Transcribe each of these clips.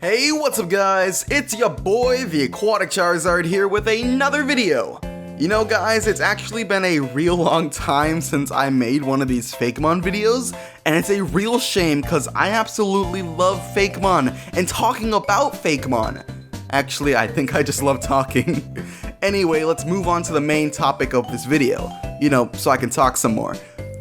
Hey, what's up guys? It's your boy, the Aquatic Charizard here with another video. You know guys, it's actually been a real long time since I made one of these Fakemon videos, and it's a real shame because I absolutely love Fakemon and talking about Fakemon. Actually, I think I just love talking. Anyway, let's move on to the main topic of this video, so I can talk some more.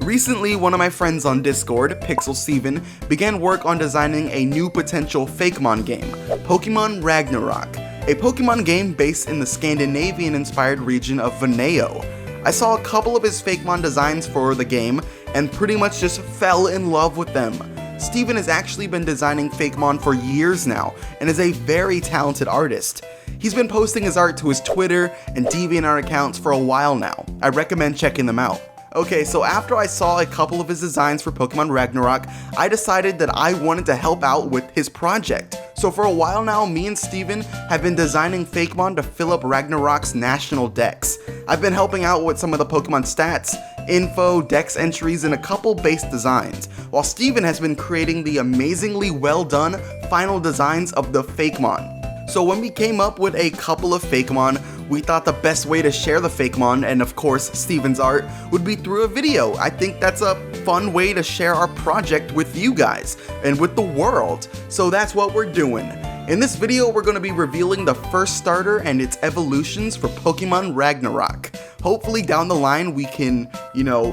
Recently, one of my friends on Discord, PxlStephen, began work on designing a new potential Fakemon game, Pokemon Ragnarok, a Pokemon game based in the Scandinavian-inspired region of Vineoh. I saw a couple of his Fakemon designs for the game, and pretty much just fell in love with them. Steven has actually been designing Fakemon for years now, and is a very talented artist. He's been posting his art to his Twitter and DeviantArt accounts for a while now. I recommend checking them out. Okay, so after I saw a couple of his designs for Pokemon Ragnarok, I decided that I wanted to help out with his project. So for a while now, me and Steven have been designing Fakemon to fill up Ragnarok's national dex. I've been helping out with some of the Pokemon stats, info, dex entries, and a couple base designs, while Steven has been creating the amazingly well done final designs of the Fakemon. So when we came up with a couple of Fakemon, we thought the best way to share the Fakemon, and of course Steven's art, would be through a video. I think that's a fun way to share our project with you guys, and with the world. So that's what we're doing. In this video, we're going to be revealing the first starter and its evolutions for Pokemon Ragnarok. Hopefully down the line we can,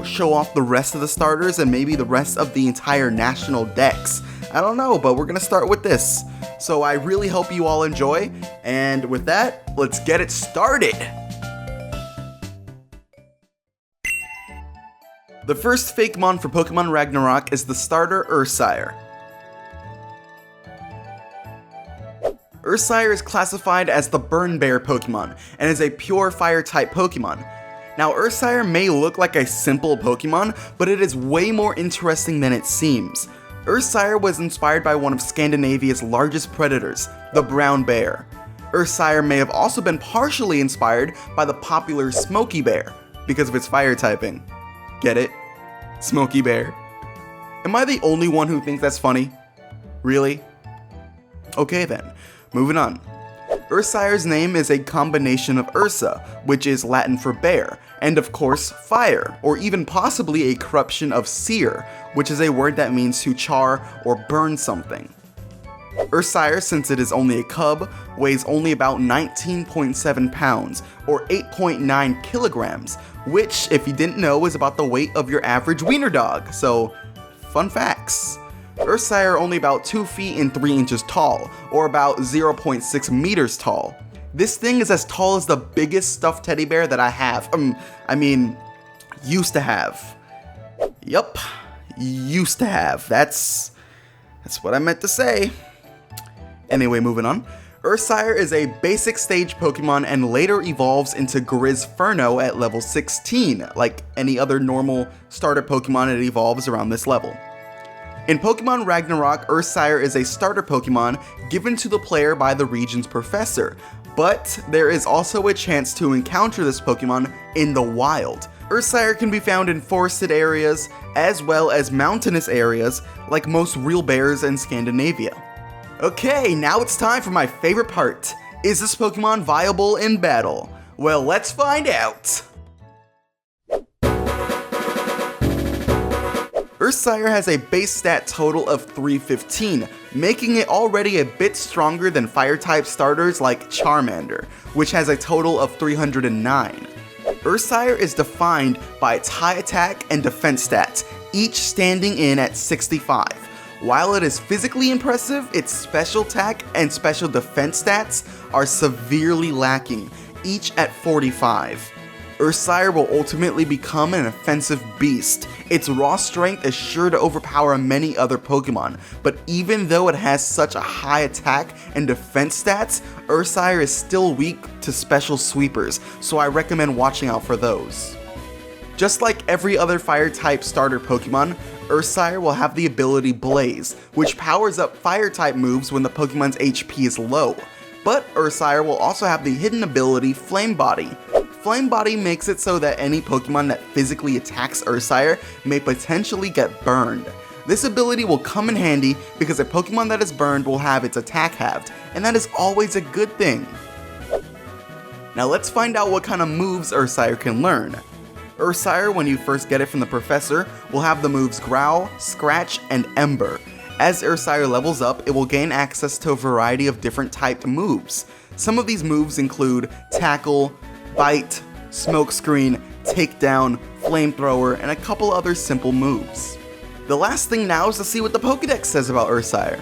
show off the rest of the starters and maybe the rest of the entire national dex. I don't know, but we're going to start with this. So I really hope you all enjoy, and with that, let's get it started! The first Fakemon for Pokemon Ragnarok is the starter Ursire. Ursire is classified as the Burn Bear Pokemon, and is a pure Fire-type Pokemon. Now Ursire may look like a simple Pokemon, but it is way more interesting than it seems. Ursire was inspired by one of Scandinavia's largest predators, the brown bear. Ursire may have also been partially inspired by the popular Smoky Bear, because of its fire typing. Get it? Smoky Bear. Am I the only one who thinks that's funny? Really? Okay then, moving on. Ursire's name is a combination of Ursa, which is Latin for bear, and of course fire, or even possibly a corruption of sear, which is a word that means to char or burn something. Ursire, since it is only a cub, weighs only about 19.7 pounds, or 8.9 kilograms, which, if you didn't know, is about the weight of your average wiener dog, so fun facts. Ursire only about 2 feet and 3 inches tall, or about 0.6 meters tall. This thing is as tall as the biggest stuffed teddy bear that I have. Used to have. Yup, used to have. That's what I meant to say. Anyway, moving on. Ursire is a basic stage Pokemon and later evolves into Grizzferno at level 16. Like any other normal starter Pokemon, it evolves around this level. In Pokemon Ragnarok, Ursire is a starter Pokemon given to the player by the region's professor, but there is also a chance to encounter this Pokemon in the wild. Ursire can be found in forested areas, as well as mountainous areas, like most real bears in Scandinavia. Okay, now it's time for my favorite part. Is this Pokemon viable in battle? Well, let's find out! Ursire has a base stat total of 315, making it already a bit stronger than fire-type starters like Charmander, which has a total of 309. Ursire is defined by its high attack and defense stats, each standing in at 65. While it is physically impressive, its special attack and special defense stats are severely lacking, each at 45. Ursire will ultimately become an offensive beast. Its raw strength is sure to overpower many other Pokemon, but even though it has such a high attack and defense stats, Ursire is still weak to special sweepers, so I recommend watching out for those. Just like every other fire-type starter Pokemon, Ursire will have the ability Blaze, which powers up fire-type moves when the Pokemon's HP is low. But Ursire will also have the hidden ability Flame Body. Flame Body makes it so that any Pokemon that physically attacks Ursire may potentially get burned. This ability will come in handy because a Pokemon that is burned will have its attack halved, and that is always a good thing. Now let's find out what kind of moves Ursire can learn. Ursire, when you first get it from the professor, will have the moves Growl, Scratch, and Ember. As Ursire levels up, it will gain access to a variety of different typed moves. Some of these moves include Tackle, Bite, Smokescreen, Takedown, Flamethrower, and a couple other simple moves. The last thing now is to see what the Pokédex says about Ursire.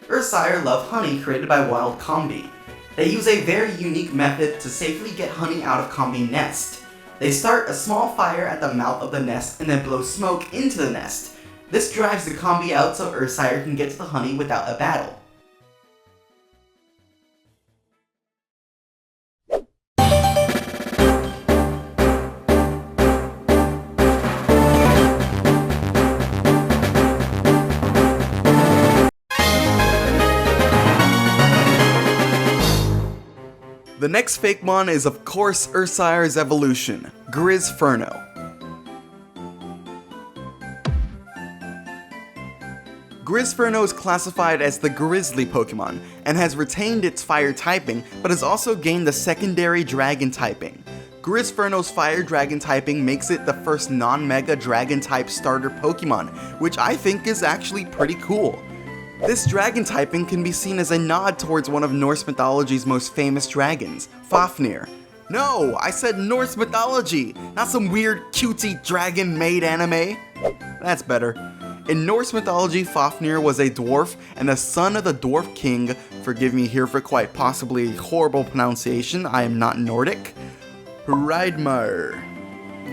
Ursire love honey created by wild Combi. They use a very unique method to safely get honey out of Combi nest. They start a small fire at the mouth of the nest and then blow smoke into the nest. This drives the Combi out so Ursire can get to the honey without a battle. The next Fakemon is of course Ursire's evolution, Grizzferno. Grizzferno is classified as the Grizzly Pokemon, and has retained its fire typing, but has also gained the secondary dragon typing. Grizzferno's fire dragon typing makes it the first non-mega dragon type starter Pokemon, which I think is actually pretty cool. This dragon typing can be seen as a nod towards one of Norse mythology's most famous dragons, Fafnir. No, I said Norse mythology, not some weird cutesy dragon maid anime. That's better. In Norse mythology, Fafnir was a dwarf and the son of the dwarf king, forgive me here for quite possibly horrible pronunciation, I am not Nordic, Hreidmar.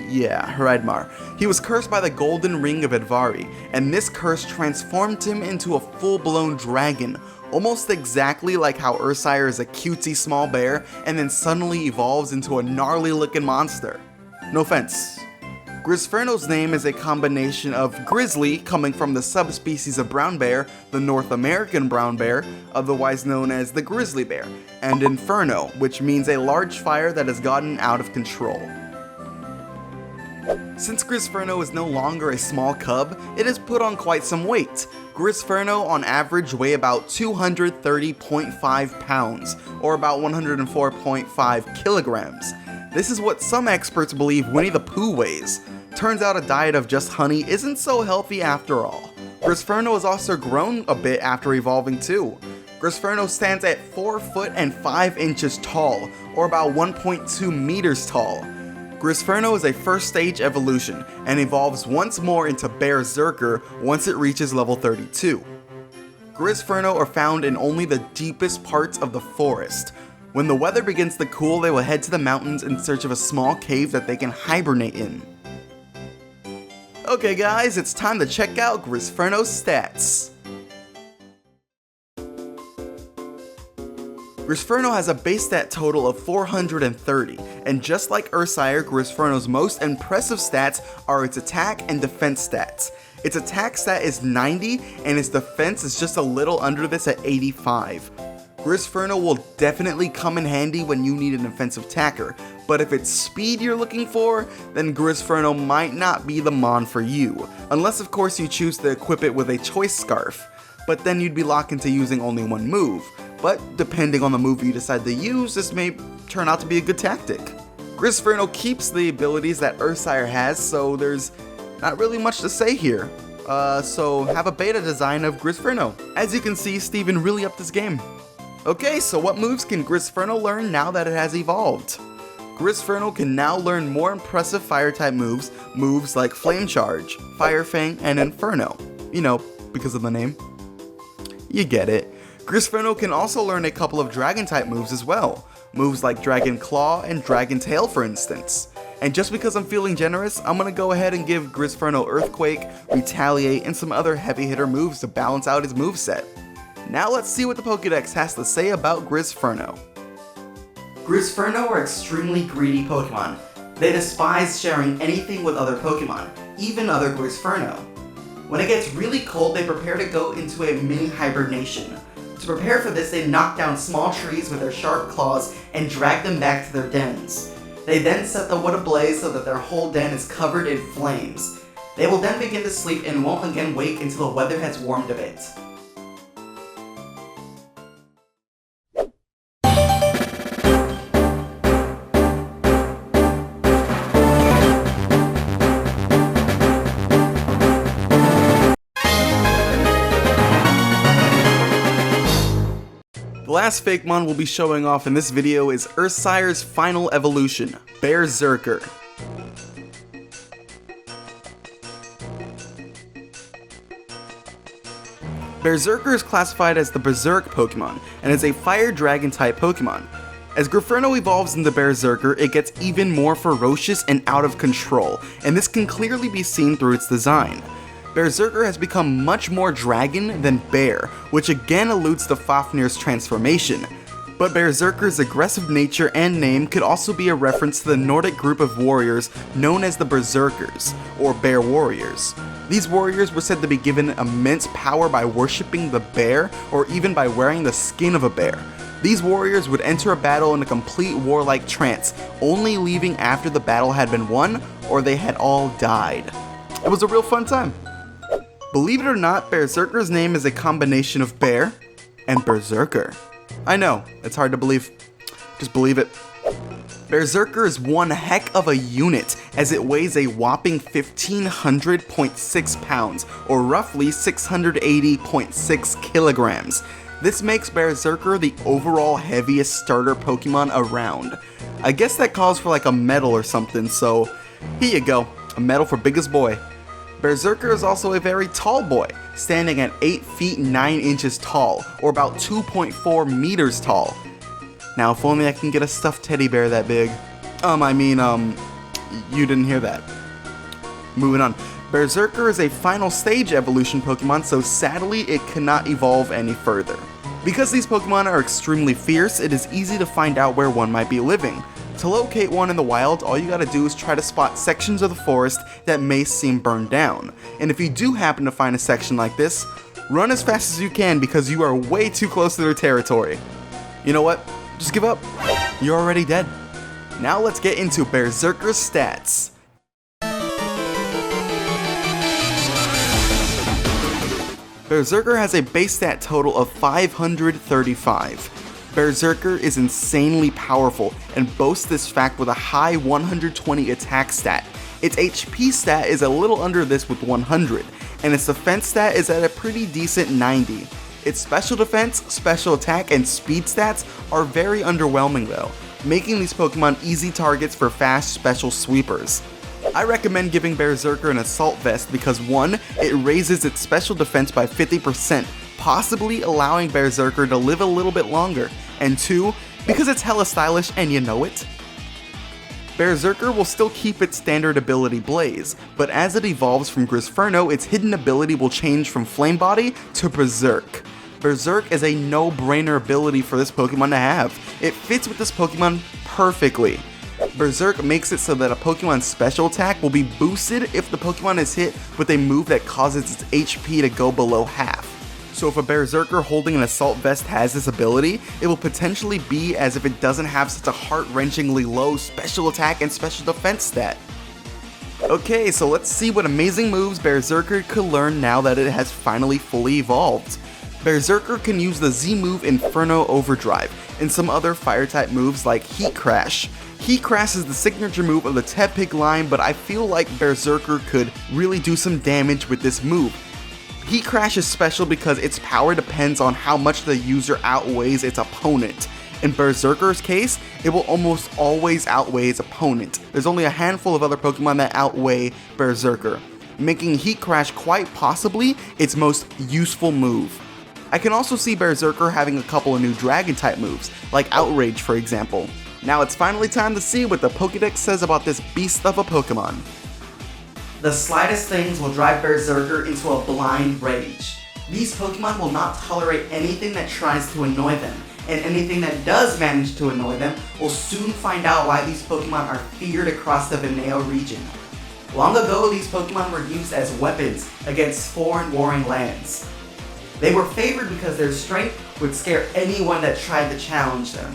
Yeah, Hreidmar. He was cursed by the golden ring of Edvari, and this curse transformed him into a full-blown dragon, almost exactly like how Ursire is a cutesy small bear and then suddenly evolves into a gnarly-looking monster. No offense. Grizzferno's name is a combination of grizzly, coming from the subspecies of brown bear, the North American brown bear, otherwise known as the grizzly bear, and inferno, which means a large fire that has gotten out of control. Since Grizzferno is no longer a small cub, it has put on quite some weight. Grizzferno on average weigh about 230.5 pounds, or about 104.5 kilograms. This is what some experts believe Winnie the Pooh weighs. Turns out a diet of just honey isn't so healthy after all. Grizzferno has also grown a bit after evolving too. Grizzferno stands at 4 foot and 5 inches tall, or about 1.2 meters tall. Grizzferno is a first stage evolution, and evolves once more into Bearzerker once it reaches level 32. Grizzferno are found in only the deepest parts of the forest. When the weather begins to cool, they will head to the mountains in search of a small cave that they can hibernate in. Okay guys, it's time to check out Grizzferno's stats. Grizzferno has a base stat total of 430, and just like Ursire, Grizzferno's most impressive stats are its attack and defense stats. Its attack stat is 90, and its defense is just a little under this at 85. Grizzferno will definitely come in handy when you need an offensive attacker, but if it's speed you're looking for, then Grizzferno might not be the mon for you, unless of course you choose to equip it with a choice scarf, but then you'd be locked into using only one move. But depending on the move you decide to use, this may turn out to be a good tactic. Grizzferno keeps the abilities that Ursire has, so there's not really much to say here. So have a beta design of Grizzferno. As you can see, Steven really upped this game. Okay, so what moves can Grizzferno learn now that it has evolved? Grizzferno can now learn more impressive fire-type moves like Flame Charge, Fire Fang, and Inferno. You know, because of the name. You get it. Grizzferno can also learn a couple of Dragon-type moves as well. Moves like Dragon Claw and Dragon Tail, for instance. And just because I'm feeling generous, I'm gonna go ahead and give Grizzferno Earthquake, Retaliate, and some other heavy-hitter moves to balance out his moveset. Now let's see what the Pokédex has to say about Grizzferno. Grizzferno are extremely greedy Pokemon. They despise sharing anything with other Pokemon, even other Grizzferno. When it gets really cold, they prepare to go into a mini hibernation. To prepare for this, they knock down small trees with their sharp claws and drag them back to their dens. They then set the wood ablaze so that their whole den is covered in flames. They will then begin to sleep and won't again wake until the weather has warmed a bit. The last Fakemon we'll be showing off in this video is Ursire's final evolution, Bearzerker. Bearzerker is classified as the Berserk Pokemon, and is a Fire Dragon type Pokemon. As Grizzferno evolves into Bearzerker, it gets even more ferocious and out of control, and this can clearly be seen through its design. Bearzerker has become much more dragon than bear, which again alludes to Fafnir's transformation. But Bearzerker's aggressive nature and name could also be a reference to the Nordic group of warriors known as the Berserkers, or Bear Warriors. These warriors were said to be given immense power by worshipping the bear, or even by wearing the skin of a bear. These warriors would enter a battle in a complete warlike trance, only leaving after the battle had been won, or they had all died. It was a real fun time. Believe it or not, Bearzerker's name is a combination of bear and berserker. I know, it's hard to believe. Just believe it. Bearzerker is one heck of a unit, as it weighs a whopping 1,500.6 pounds, or roughly 680.6 kilograms. This makes Bearzerker the overall heaviest starter Pokemon around. I guess that calls for like a medal or something, so here you go, a medal for biggest boy. Bearzerker is also a very tall boy, standing at 8 feet 9 inches tall, or about 2.4 meters tall. Now if only I can get a stuffed teddy bear that big. You didn't hear that. Moving on. Bearzerker is a final stage evolution Pokemon, so sadly it cannot evolve any further. Because these Pokemon are extremely fierce, it is easy to find out where one might be living. To locate one in the wild, all you gotta do is try to spot sections of the forest that may seem burned down. And if you do happen to find a section like this, run as fast as you can because you are way too close to their territory. You know what? Just give up. You're already dead. Now let's get into Bearzerker's stats. Bearzerker has a base stat total of 535. Bearzerker is insanely powerful and boasts this fact with a high 120 attack stat. Its HP stat is a little under this with 100, and its defense stat is at a pretty decent 90. Its special defense, special attack, and speed stats are very underwhelming though, making these Pokemon easy targets for fast special sweepers. I recommend giving Bearzerker an Assault Vest because 1, it raises its special defense by 50%, possibly allowing Bearzerker to live a little bit longer, and 2, because it's hella stylish and you know it. Bearzerker will still keep its standard ability Blaze, but as it evolves from Grizzferno, its hidden ability will change from Flame Body to Berserk. Berserk is a no-brainer ability for this Pokemon to have. It fits with this Pokemon perfectly. Berserk makes it so that a Pokemon's special attack will be boosted if the Pokemon is hit with a move that causes its HP to go below half. So if a Bearzerker holding an Assault Vest has this ability, it will potentially be as if it doesn't have such a heart-wrenchingly low special attack and special defense stat. Okay, so let's see what amazing moves Bearzerker could learn now that it has finally fully evolved. Bearzerker can use the Z move Inferno Overdrive, and some other Fire-type moves like Heat Crash. Heat Crash is the signature move of the Tepig line, but I feel like Bearzerker could really do some damage with this move. Heat Crash is special because its power depends on how much the user outweighs its opponent. In Bearzerker's case, it will almost always outweigh its opponent. There's only a handful of other Pokemon that outweigh Bearzerker, making Heat Crash quite possibly its most useful move. I can also see Bearzerker having a couple of new Dragon-type moves, like Outrage for example. Now it's finally time to see what the Pokédex says about this beast of a Pokemon. The slightest things will drive Bearzerker into a blind rage. These Pokemon will not tolerate anything that tries to annoy them, and anything that does manage to annoy them will soon find out why these Pokemon are feared across the Vineoh region. Long ago, these Pokemon were used as weapons against foreign warring lands. They were favored because their strength would scare anyone that tried to challenge them.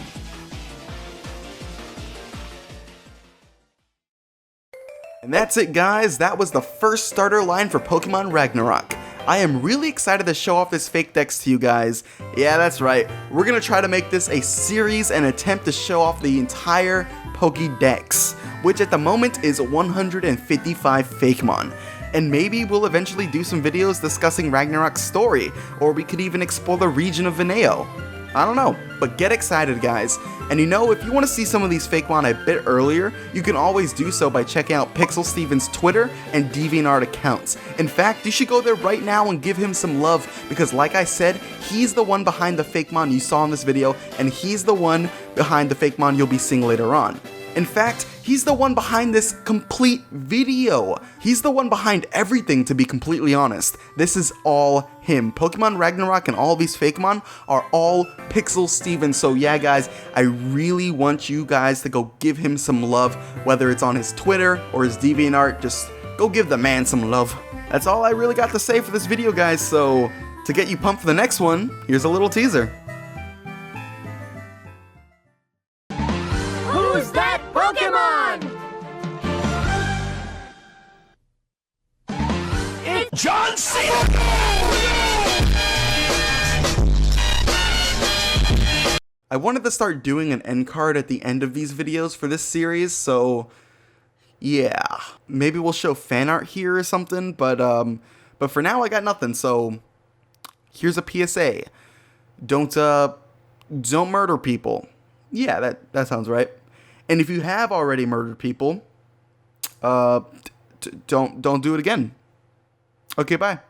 And that's it, guys. That was the first starter line for Pokemon Ragnarok. I am really excited to show off this FakeDex to you guys. Yeah, that's right. We're gonna try to make this a series and attempt to show off the entire Pokédex, which at the moment is 155 Fakemon. And maybe we'll eventually do some videos discussing Ragnarok's story, or we could even explore the region of Vineoh. I don't know, but get excited, guys. And you know, if you want to see some of these Fakemon a bit earlier, you can always do so by checking out PxlStephen's Twitter and DeviantArt accounts. In fact, you should go there right now and give him some love, because like I said, he's the one behind the Fakemon you saw in this video, and he's the one behind the Fakemon you'll be seeing later on. In fact, he's the one behind this complete video. He's the one behind everything, to be completely honest. This is all him. Pokemon Ragnarok and all these Fakemon are all PxlStephen. So yeah, guys, I really want you guys to go give him some love, whether it's on his Twitter or his DeviantArt. Just go give the man some love. That's all I really got to say for this video, guys. So to get you pumped for the next one, here's a little teaser. Who's that Pokemon? It's John Cena! I wanted to start doing an end card at the end of these videos for this series, so yeah, maybe we'll show fan art here or something, but for now I got nothing. So here's a PSA: don't murder people. Yeah, that sounds right. And if you have already murdered people, don't do it again. Okay, bye.